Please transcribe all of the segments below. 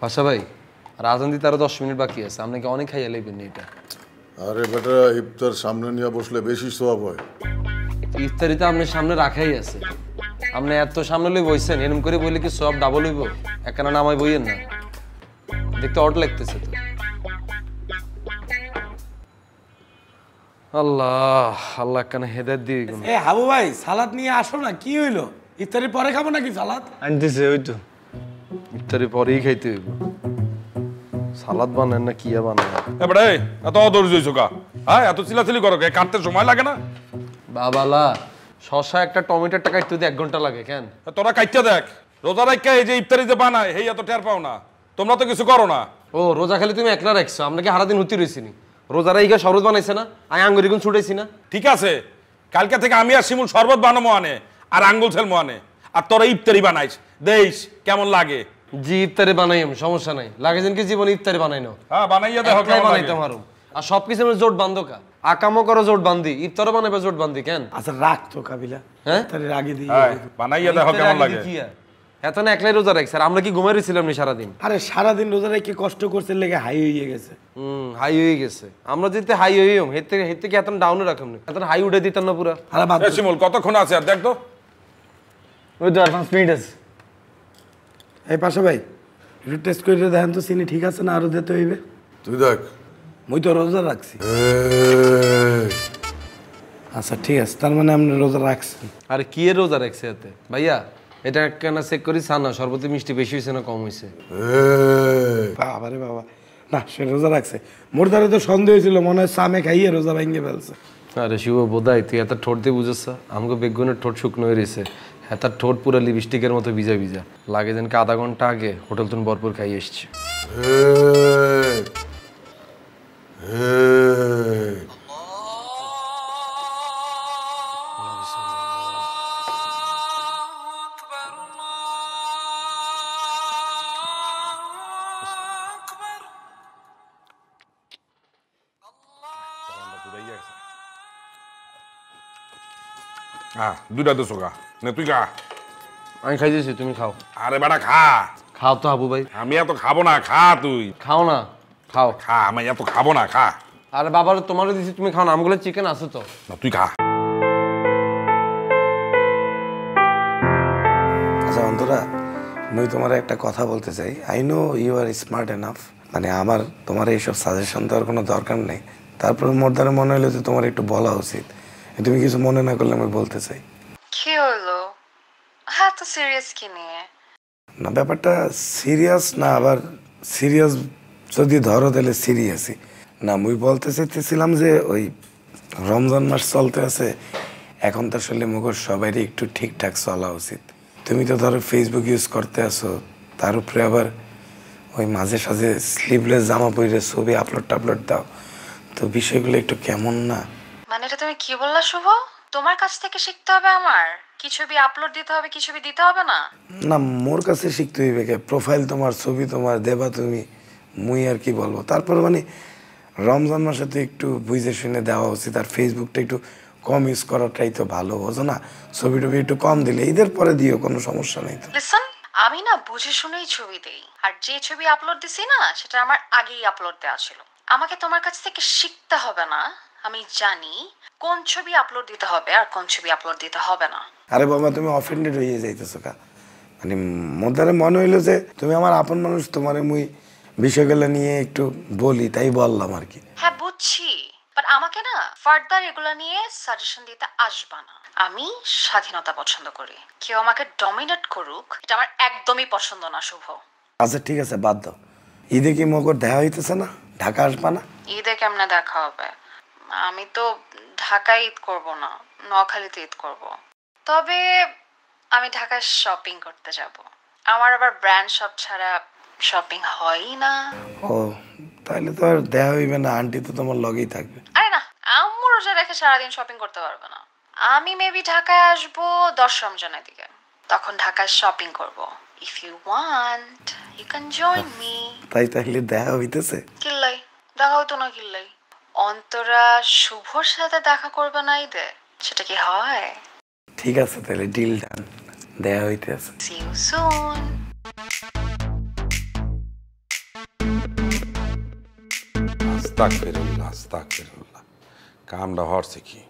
বাসা ভাই রাজন দিতে আরো 10 মিনিট বাকি আছে, আপনাকে অনেক খাইয়া লইবেন এটা। আরে বেটা, ইফতার সামনে নিয়ে বসলে বেশি সওয়াব হয়। ইফতারিতে আপনার সামনে রাখাই আছে, আপনি এত সামনে লই বইছেন, এরকম করে বইলে কি সব ডাবল হইব? একখানা নামাই বইয়েন না, দেখতে অট লাগতেছে তো। আল্লাহ আল্লাহ, একখানা হেদায়েত দিয়ে দিন। এ হাবু ভাই, সালাদ নিয়ে আসো না, কি হইলো? ইফতারির পরে খাবো নাকি সালাদ? আনতেছে ওই তো, ইফতারির পরেই খাইতে হইব। সালাদ বানান না কিয়া বানান? এবারে এত অধৈর্য হইছো কা? হ্যাঁ, এত চিলাচিলি করো কে? কাটতে সময় লাগে না? বাবালা, শশা একটা টমেটোটা কাটতে 1 ঘন্টা লাগে কেন? তোরা কাইটা দেখ, রোজা রাখা এই যে ইফতারিতে বানায় হেই এত টের পাও না। তোমরা তো কিছু করো না। ও রোজা খালি তুমি একলা রাখছো, আমরা কি সারাদিন হতি রইছিনি? রোজা রাইগা শরবত বানাইছে না, আই আঙ্গুরি গুণ ছুটাইছি না। ঠিক আছে, কালকে থেকে আমি আর শিমুল শরবত বানাবো আনে আর আঙ্গুল ছেলমো আনে, আর তোরা ইফতারি বানাইস, দেইস কেমন লাগে। জি ইফতারি বানাই, সমস্যা নাই, লাগে যেন কি জীবনে ইফতারি বানাই না। হ্যাঁ বানাইয়া দেখো কেমন লাগে। বানাইতাম আরো, আর সবকিছু আমরা জোট বান্ধো কা, আকামও করো জোট বান্ধি, ইফতারও বানাবে জোট বান্ধি কেন? আচ্ছা রাখ তো কাবিলা, হ্যাঁ ইফতারির আগে দিয়ে। হ্যাঁ বানাইয়া দেখো কেমন লাগে। এত না একলাই রোজা রাখছে, আর আমরা কি ঘুমাই রইছিলাম নি সারাদিন? আরে সারাদিন রোজা রেখে কষ্ট করছে লেগে হাই হয়ে গেছে। হাই হয়ে গেছে, আমরা যেতে হাই হইম হের থেকে এত ডাউনে রাখলাম না, এত হাই উঠে দিতাম না পুরা। আরে বাদ এ শিমুল কতক্ষণ আছে আর দেখ তো। ওই তো আর 5 মিনিট আছে। এই পাশা ভাই, একটু টেস্ট করে দেখেন তো চিনি ঠিক আছে না আরো দিতে হইবে? তুই দেখ। মুই তো রোজা রাখছি। আচ্ছা ঠিক আছে, তার মানে আপনি রোজা রাখছেন। আরে কি এর রোজা রাখছে এতে ভাইয়া? এটা একখানা চেক করি সানা সর্বতে মিষ্টি বেশি হয়েছে না কম হয়েছে? বাবা রে বাবা, না সে রোজা রাখছে। মোর দ্বারা তো সন্দেহ হয়েছিল, মনে হয় সামে খাইয়ে রোজা ভেঙে ফেলছে। আরে শিব বোধাই, তুই এত ঠোঁট দিয়ে বুঝেছ? আমাকে বেগুনের ঠোঁট শুকনো হয়ে রয়েছে, এত ঠোঁট পুরো লিপস্টিকের মতো ভিজা ভিজা লাগে, যেন আধা ঘন্টা আগে হোটেল তুমি ভরপুর খাই এসছে। হ্যাঁ দুইটা দেশো গা, নে তুই খা। আমি খাই দিয়েছি, তুমি খাও। আরে বেটা খা। খাও তো হাবু ভাই। আমি এত খাবো না, খা তুই। খাও না, খাও। খা, আমি এত খাবো না, খা। আরে বাবার তোমারও দিছি, তুমি খাও না, আমগুলো চিকেন আছে তো। না তুই খা। আচ্ছা অন্তরা, মুই তোমার একটা কথা বলতে চাই। I know you are smart enough, মানে আমার তোমার এইসব সাজেশন দেওয়ার কোনো দরকার নেই। তারপর মোর দ্বারা মনে হলো যে তোমার একটু বলা উচিত। তুমি কিছু মনে না করলে আমি বলতে চাই। কি হলো? হ্যাঁ তো সিরিয়াস কি নিয়ে? না ব্যাপারটা সিরিয়াস না, আবার সিরিয়াস যদি ধরো তাহলে সিরিয়াসই না। মুই বলতে চাইতেছিলাম যে ওই রমজান মাস চলতে আছে, এখন তো আসলে মুখর সবারই একটু ঠিকঠাক চলা উচিত। তুমি তো ধরো ফেসবুক ইউজ করতে আসো, তার উপরে আবার ওই মাঝে সাঝে স্লিভলেস জামা পরে ছবি আপলোড টাপলোড দাও, তো বিষয়গুলো একটু কেমন না? মানে এটা তুমি কি বললা শুভ? তোমার কাছ থেকে শিখতে হবে আমার? কি ছবি আপলোড দিতে হবে, কি ছবি দিতে হবে না? না মোর কাছে শিখতে হইবে কে? প্রোফাইল তোমার, ছবি তোমার দেবা তুমি, মুই আর কি বলবো। তারপর মানে রমজান মাসে তো একটু বুঝে শুনে দেওয়া উচিত, আর ফেসবুকটা একটু কম ইউজ করাটাই তো ভালো, বোঝো না? ছবি টবি একটু কম দিলে ঈদের পরে দিও, কোনো সমস্যা নেই তো। লিসন, আমি না বুঝে শুনেই ছবি দেই, আর যে ছবি আপলোড দিছি না সেটা আমার আগেই আপলোড দেওয়া ছিল। আমাকে তোমার কাছ থেকে শিখতে হবে না, আমি জানি কোন ছবি আপলোড দিতে হবে আর কোন ছবি আপলোড দিতে হবে না। আরে বাবা, তুমি অফেন্ডেড হয়ে যাইতেছো কা? মানে মধ্যে মনে হইলো যে তুমি আমার আপন মানুষ, তোমারে মুই বিষয়গুলো নিয়ে একটু বলি, তাই বললাম আর কি। হ্যাঁ বুঝছি, বাট আমাকে না ফার্দার এগুলো নিয়ে সাজেশন দিতে আসবা না। আমি স্বাধীনতা পছন্দ করি, কেউ আমাকে ডমিনেট করুক এটা আমার একদমই পছন্দ না শুভ। আচ্ছা ঠিক আছে, বাদ দাও। ঈদে কি মগর দেখা হইতেছে না? ঢাকা আসবা না? ঈদে কেমনে দেখা হবে? আমি তো ঢাকায় ঈদ করব না, নোয়াখালীতে ঈদ করব। তবে আমি ঢাকায় শপিং করতে যাব, আমার আবার ব্র্যান্ড শপ ছাড়া শপিং হয়ই না। ও তাহলে তো আর দেখা হইবে না, আন্টি তো তোমার লগেই থাকবে। আরে না, আম্মু রোজা রেখে সারাদিন শপিং করতে পারবে না। আমি মেবি ঢাকায় আসবো 10 রমজানের দিকে, তখন ঢাকায় শপিং করব। If you want you can join me. তাই তাহলে দেখা হইতেছে? কিল্লাই দেখা হইতো না? কিল্লাই অন্তরা শুভর সাথে দেখা করবে না ঈদে, সেটা কি হয়? ঠিক আছে তাহলে, ডিল ডান, দেখা হইতেছে। See you soon. আস্তাগফিরুল্লাহ। কামটা হরছে কি?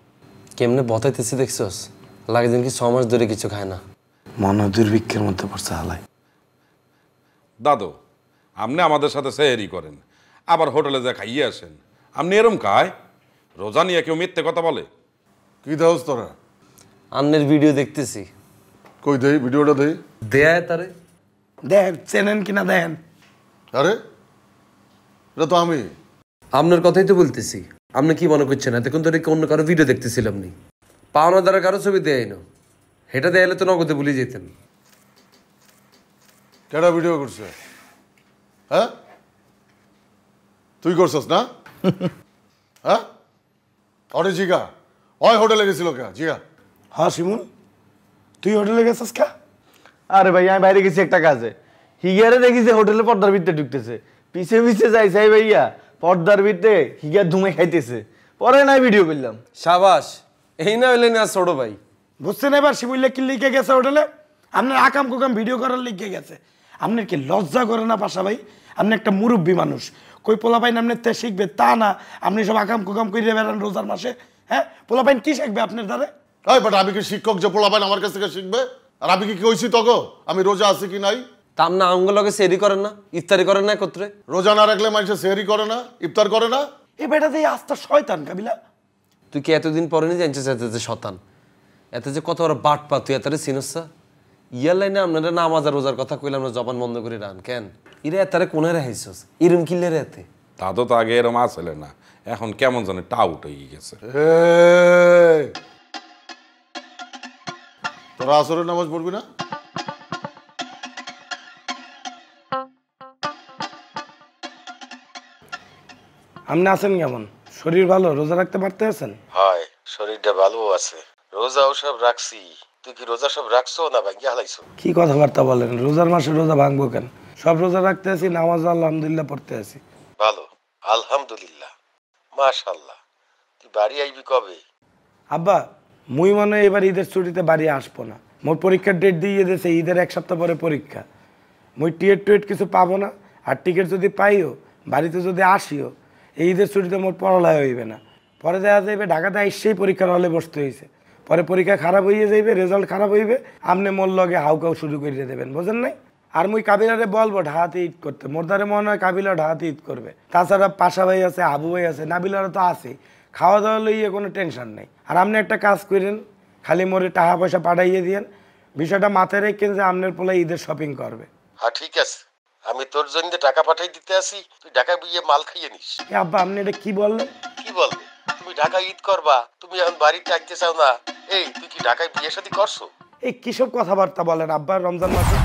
কেমনে বতাইতেছি দেখছস? লাগে যেন কি 6 মাস ধরে কিছু খায় না। মনে দুর্ভিক্ষের মধ্যে পড়ছে হালাই। দাদু, আপনি আমাদের সাথে সেহেরি করেন, আবার হোটেলে যা খাইয়ে আসেন। আপনি এরম খায়? রোজা নিয়ে কেউ মিথ্যে কথা বলে? কি দেওস তোরা? আন্নের ভিডিও দেখতেছি। কই দেই ভিডিওটা দেই? দেয় তারে। দেখেন চেনেন কিনা দেখেন। আরে এটা তো আমি। আপনার কথাই তো বলতেছি। আপনি কি মনে করছেন এতক্ষণ ধরে অন্য কারো ভিডিও দেখতেছিলাম নি? পাওনা দ্বারা কারো ছবি দেয় না, সেটা দেয়ালে তো নগদে ভুলে যেতেন। কেডা ভিডিও করছে? হ্যাঁ তুই করছস না? হ্যাঁ অরে জিগা ওই হোটেলে গেছিল কে? জিগা। হ্যাঁ শিমুল, তুই হোটেলে গেছিস কা? আরে ভাই আমি বাইরে গেছি একটা কাজে, হিগারে দেখি যে হোটেলে পর্দার ভিতরে ঢুকতেছে, পিছে পিছে যাই চাই ভাইয়া পর্দার ভিতরে হিগার ধুমে খাইতেছে, পরে নাই ভিডিও করলাম। সাবাস, এই না হইলে না ছোট ভাই। বুঝছেন এবার শিমুল্লা কি লিখে গেছে হোটেলে? আপনার আকাম কুকাম ভিডিও করার লিখে গেছে। আপনার কি লজ্জা করে না পাশা ভাই? আপনি একটা মুরব্বী মানুষ, কই পোলাপাইন আপনার তে শিখবে তা না, আপনি সব আকাম কুকাম করে বেড়ান রোজার মাসে। হ্যাঁ পোলাপাইন কি শিখবে আপনার দ্বারা? এই বাট আমি কি শিক্ষক যে পোলাপাইন আমার কাছ থেকে শিখবে? আর আমি কি কইছি তগো আমি রোজা আছি কি নাই? তা আপনি আঙ্গুলকে সেরি করেন না, ইফতারি করেন না একত্রে? রোজা না রাখলে মানুষ সেহরি করে না, ইফতার করে না? এ বেটা দিয়ে আস্তা শয়তান কাবিলা। তুই কি এতদিন পরে নিয়ে জানছিস এত যে শতান, এত যে কত বড় বাট পা, তুই এতারে চিনসা? ইয়ার লাইনে আপনারা নামাজ আর রোজার কথা কইলে আমরা জবান বন্ধ করে রান কেন? ইরে এতারে কোনে রেহাইছস? ইরম কিল্লে রে এতে? দাদু তো আগে এরম আসলে না, এখন কেমন জানে টাউট হয়ে গেছে। এই, তোরা আসরের নামাজ পড়বি না? আপনি আছেন কেমন? শরীর ভালো? রোজা রাখতে পারতে আছেন? হয়, শরীরটা ভালো আছে, রোজাও সব রাখছি। তুই কি রোজা সব রাখছো না ভাঙ্গিয়া হালাইছো? কি কথাবার্তা বলেন? রোজার মাসে রোজা ভাঙবো কেন? সব রোজা রাখতে আছি, নামাজ আলহামদুলিল্লাহ পড়তে আছি। ভালো, আলহামদুলিল্লাহ, মাশাআল্লাহ। তুই বাড়ি আইবি কবে? আব্বা মুই মনে হয় এবার ঈদের ছুটিতে বাড়ি আসবো না। মোর পরীক্ষার ডেট দিয়ে দিয়েছে, ঈদের 1 সপ্তাহ পরে পরীক্ষা। মুই টিকিট কিছু পাবো না, আর টিকিট যদি পাইও, বাড়িতে যদি আসিও, এই ঈদের ছুটিতে মোর পড়ালেখা হইবে না। পরে দেখা যাইবে ঢাকাতে এসেই পরীক্ষার হলে বসতে হয়েছে, পরে পরীক্ষা খারাপ হইয়ে যাইবে, রেজাল্ট খারাপ হইবে, আপনি মোর লগে হাউকাউ শুরু করে দেবেন, বোঝেন নাই? আর মুই কাবিলারে বলবো ঢাকাতে ঈদ করতে, মোর দ্বারে মনে হয় কাবিলা ঢাকাতে ঈদ করবে। তাছাড়া পাশা ভাই আছে, আবু ভাই আছে, নাবিলারা তো আছে, খাওয়া দাওয়া লইয়ে কোনো টেনশন নেই। আর আপনি একটা কাজ করেন, খালি মোরে টাকা পয়সা পাঠাইয়ে দিয়েন, বিষয়টা মাথায় রেখেন যে আপনার পোলা ঈদের শপিং করবে। হ্যাঁ ঠিক আছে, আমি তোর জন্য টাকা পাঠাই দিতে আসি, তুই ঢাকা গিয়ে মাল খাইয়ে নিস। এ আব্বা আপনি এটা কি বললেন? কি বলবে? তুমি ঢাকা ঈদ করবা, তুমি এখন বাড়িতে আসতে চাও না? এই তুই কি ঢাকায় বিয়ে শাদী করছো? এই কিসব কথাবার্তা বলেন আব্বা রমজান মাসে?